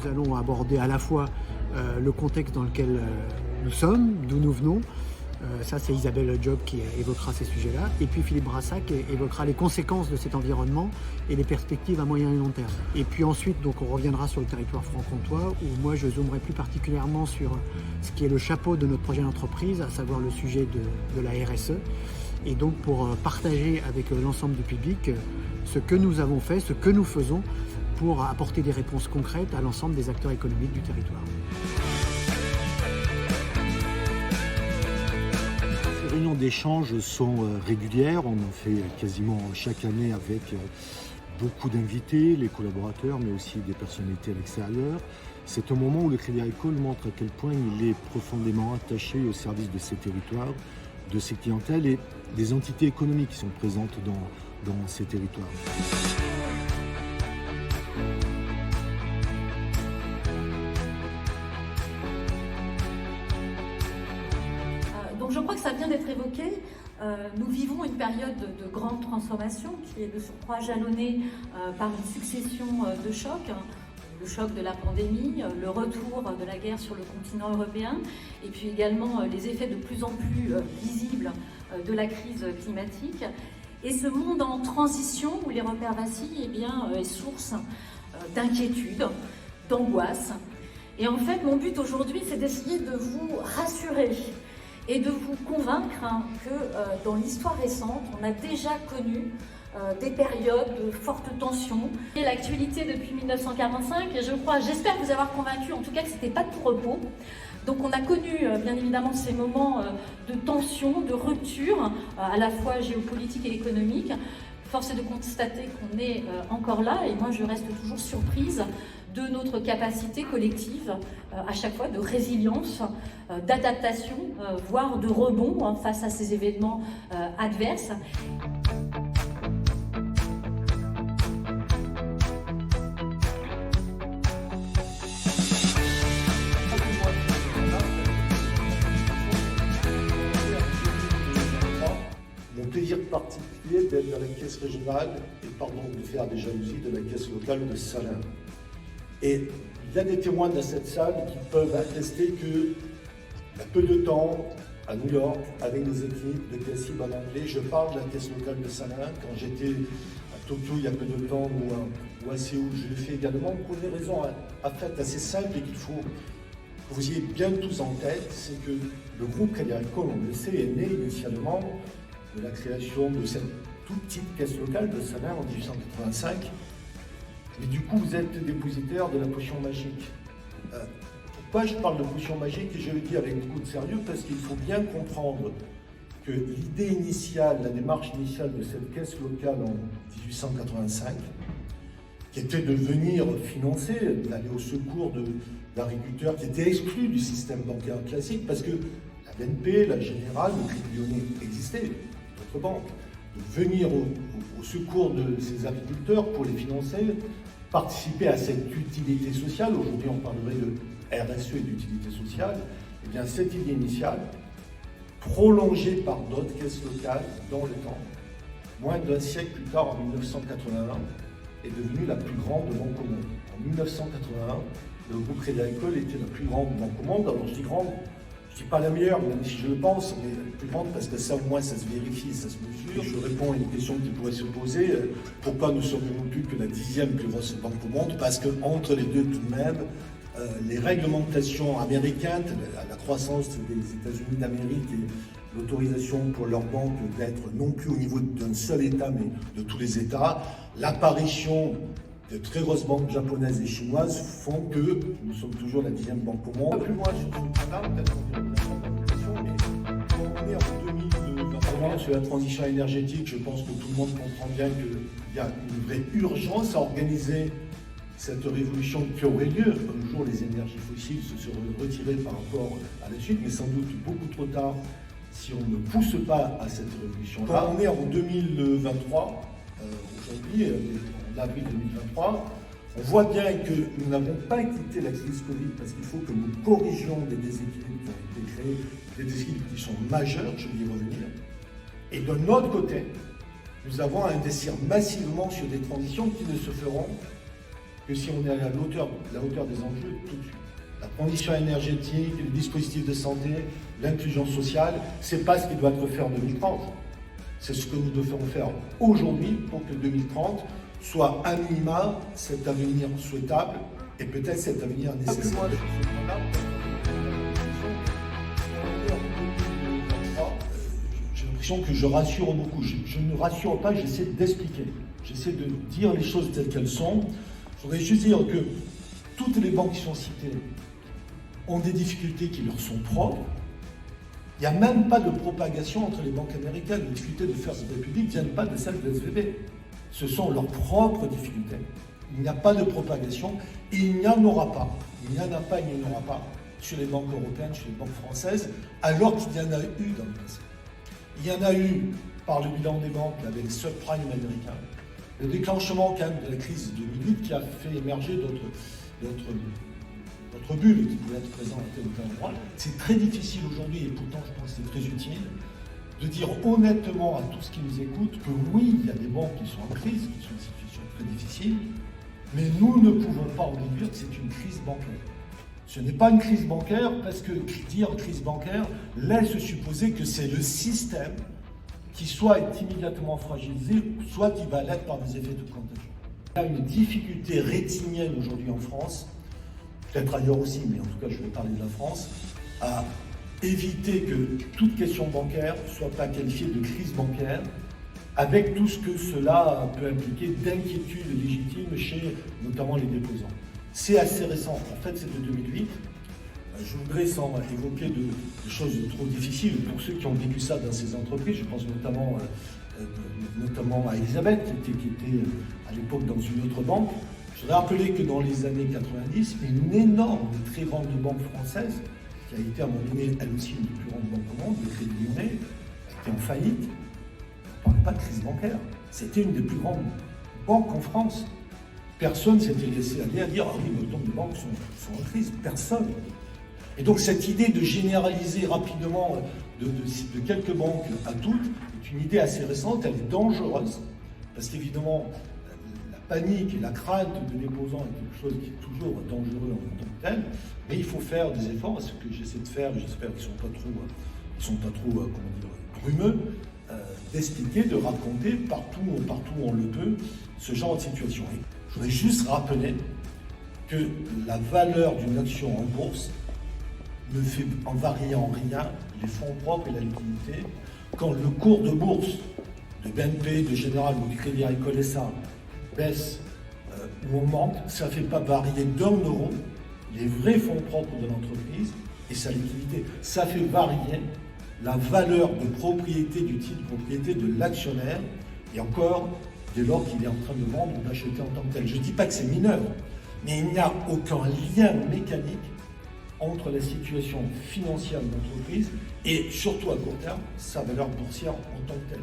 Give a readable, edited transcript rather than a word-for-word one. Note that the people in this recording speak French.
Nous allons aborder à la fois le contexte dans lequel nous sommes, d'où nous venons. Ça, c'est Isabelle Job qui évoquera ces sujets-là. Et puis Philippe Brassac évoquera les conséquences de cet environnement et les perspectives à moyen et long terme. Et puis ensuite, donc, on reviendra sur le territoire franc-comtois, où moi, je zoomerai plus particulièrement sur ce qui est le chapeau de notre projet d'entreprise, à savoir le sujet de la RSE. Et donc, pour partager avec l'ensemble du public ce que nous avons fait, ce que nous faisons, pour apporter des réponses concrètes à l'ensemble des acteurs économiques du territoire. Les réunions d'échange sont régulières, on en fait quasiment chaque année avec beaucoup d'invités, les collaborateurs, mais aussi des personnalités à l'extérieur. C'est un moment où le Crédit Agricole montre à quel point il est profondément attaché au service de ses territoires, de ses clientèles et des entités économiques qui sont présentes dans ces territoires. Donc je crois que ça vient d'être évoqué. Nous vivons une période de grande transformation qui est de surcroît jalonnée par une succession de chocs. Le choc de la pandémie, le retour de la guerre sur le continent européen et puis également les effets de plus en plus visibles de la crise climatique. Et ce monde en transition où les repères vacillent est source d'inquiétude, d'angoisse. Et en fait, mon but aujourd'hui, c'est d'essayer de vous rassurer et de vous convaincre que dans l'histoire récente, on a déjà connu des périodes de forte tension. Et l'actualité depuis 1945, et j'espère vous avoir convaincu en tout cas que c'était pas de tout repos. Donc on a connu bien évidemment ces moments de tension, de rupture, à la fois géopolitique et économique. Force est de constater qu'on est encore là et moi je reste toujours surprise de notre capacité collective à chaque fois de résilience, d'adaptation, voire de rebond face à ces événements adverses. Mon plaisir particulier d'être dans la caisse régionale et pardon de faire des jalousies de la caisse locale de Salins. Et il y a des témoins dans cette salle qui peuvent attester que il y a peu de temps, à New York, avec nos équipes de CACIB en anglais, je parle de la caisse locale de Salins. Quand j'étais à Tokyo il y a peu de temps ou à Séoul, je le fais également pour des raisons en fait assez simples et qu'il faut que vous ayez bien tous en tête, c'est que le groupe Crédit Agricole, on le sait, est né initialement de la création de cette toute petite caisse locale de Salins en 1885. Mais du coup, vous êtes dépositaire de la potion magique. Pourquoi je parle de potion magique? Et je le dis avec beaucoup de sérieux, parce qu'il faut bien comprendre que l'idée initiale, la démarche initiale de cette caisse locale en 1885, qui était de venir financer, d'aller au secours d'agriculteurs qui étaient exclus du système bancaire classique, parce que la BNP, la Générale, le Crédit Lyonnais existaient, d'autres banques, de venir au secours de ces agriculteurs pour les financer, participer à cette utilité sociale. Aujourd'hui, on parlerait de RSE et d'utilité sociale. Eh bien, cette idée initiale, prolongée par d'autres caisses locales dans le temps, moins d'un siècle plus tard, en 1981, est devenue la plus grande banque au monde. En 1981, le groupe Crédit Agricole était la plus grande banque au monde. Alors, je dis grande, je ne dis pas la meilleure, même si je le pense, mais la plus grande parce que ça, au moins, ça se vérifie, ça se mesure. Je réponds à une question qui pourrait se poser. Pourquoi nous sommes non plus que la 10e plus grosse banque au monde? Parce qu'entre les deux, tout de même, les réglementations américaines, la croissance des États-Unis d'Amérique et l'autorisation pour leurs banques d'être non plus au niveau d'un seul État, mais de tous les États, l'apparition de très grosses banques japonaises et chinoises font que nous sommes toujours la 10e banque au monde. Plus loin sur ce programme, peut-être qu'on dira une question, mais on est en 2021 sur la transition énergétique. Je pense que tout le monde comprend bien qu'il y a une vraie urgence à organiser cette révolution qui aurait lieu. Un jour, les énergies fossiles se seraient retirées par rapport à la suite, mais sans doute beaucoup trop tard si on ne pousse pas à cette révolution-là. On est en 2023, aujourd'hui, en avril 2023, on voit bien que nous n'avons pas quitté la crise Covid parce qu'il faut que nous corrigions des déséquilibres qui ont été créés, des déséquilibres qui sont majeurs, je vais y revenir. Et de notre côté, nous avons à investir massivement sur des transitions qui ne se feront que si on est à la hauteur des enjeux tout de suite. La transition énergétique, le dispositif de santé, l'inclusion sociale, c'est pas ce qui doit être fait en 2030. C'est ce que nous devons faire aujourd'hui pour que 2030 soit à minima cet avenir souhaitable et peut-être cet avenir nécessaire. J'ai l'impression que je rassure beaucoup. Je ne rassure pas, j'essaie d'expliquer. J'essaie de dire les choses telles qu'elles sont. Je voudrais juste dire que toutes les banques qui sont citées ont des difficultés qui leur sont propres. Il n'y a même pas de propagation entre les banques américaines. Les difficultés de First Republic ne viennent pas de celles de SVB. Ce sont leurs propres difficultés. Il n'y a pas de propagation et il n'y en aura pas. Il n'y en a pas, il n'y en aura pas sur les banques européennes, sur les banques françaises, alors qu'il y en a eu dans le passé. Il y en a eu par le bilan des banques avec les subprimes américains, le déclenchement quand même de la crise de 2008 qui a fait émerger d'autres bulles qui pouvaient être présentes à tel ou tel endroit. C'est très difficile aujourd'hui, et pourtant je pense que c'est très utile, de dire honnêtement à tous ceux qui nous écoutent que oui, il y a des banques qui sont en crise, qui sont en situation très difficile, mais nous ne pouvons pas en déduire que c'est une crise bancaire. Ce n'est pas une crise bancaire parce que dire crise bancaire laisse supposer que c'est le système qui soit est immédiatement fragilisé, soit qui va l'être par des effets de contagion. Il y a une difficulté rétinienne aujourd'hui en France, peut-être ailleurs aussi, mais en tout cas je vais parler de la France, à éviter que toute question bancaire ne soit pas qualifiée de crise bancaire, avec tout ce que cela peut impliquer d'inquiétudes légitimes chez notamment les déposants. C'est assez récent, en fait c'est de 2008. Je voudrais, sans évoquer de choses trop difficiles, pour ceux qui ont vécu ça dans ces entreprises, je pense notamment à Elisabeth, qui était à l'époque dans une autre banque. Je voudrais rappeler que dans les années 90, une énorme, très grande banque française, qui a été à un moment donné, elle aussi, une des plus grandes banques au monde, le Crédit Lyonnais, était en faillite. On ne parlait pas de crise bancaire. C'était une des plus grandes banques en France. Personne ne s'était laissé aller à dire « Ah oui, autant de banques sont en crise ». Personne. Et donc cette idée de généraliser rapidement de quelques banques à toutes est une idée assez récente, elle est dangereuse, parce qu'évidemment, la panique et la crainte de déposants est quelque chose qui est toujours dangereux en tant que tel, mais il faut faire des efforts, ce que j'essaie de faire, j'espère qu'ils ne sont pas trop brumeux, d'expliquer, de raconter partout où on le peut, ce genre de situation. Et je voudrais juste rappeler que la valeur d'une action en bourse ne fait en varier en rien les fonds propres et la liquidité. Quand le cours de bourse de BNP, de Général ou du Crédit Agricole SA baisse ou augmente, ça ne fait pas varier d'1 € les vrais fonds propres de l'entreprise et sa liquidité. Ça fait varier la valeur de propriété du titre de propriété de l'actionnaire, et encore dès lors qu'il est en train de vendre ou d'acheter en tant que tel. Je ne dis pas que c'est mineur, mais il n'y a aucun lien mécanique entre la situation financière de l'entreprise et surtout à court terme, sa valeur boursière en tant que telle.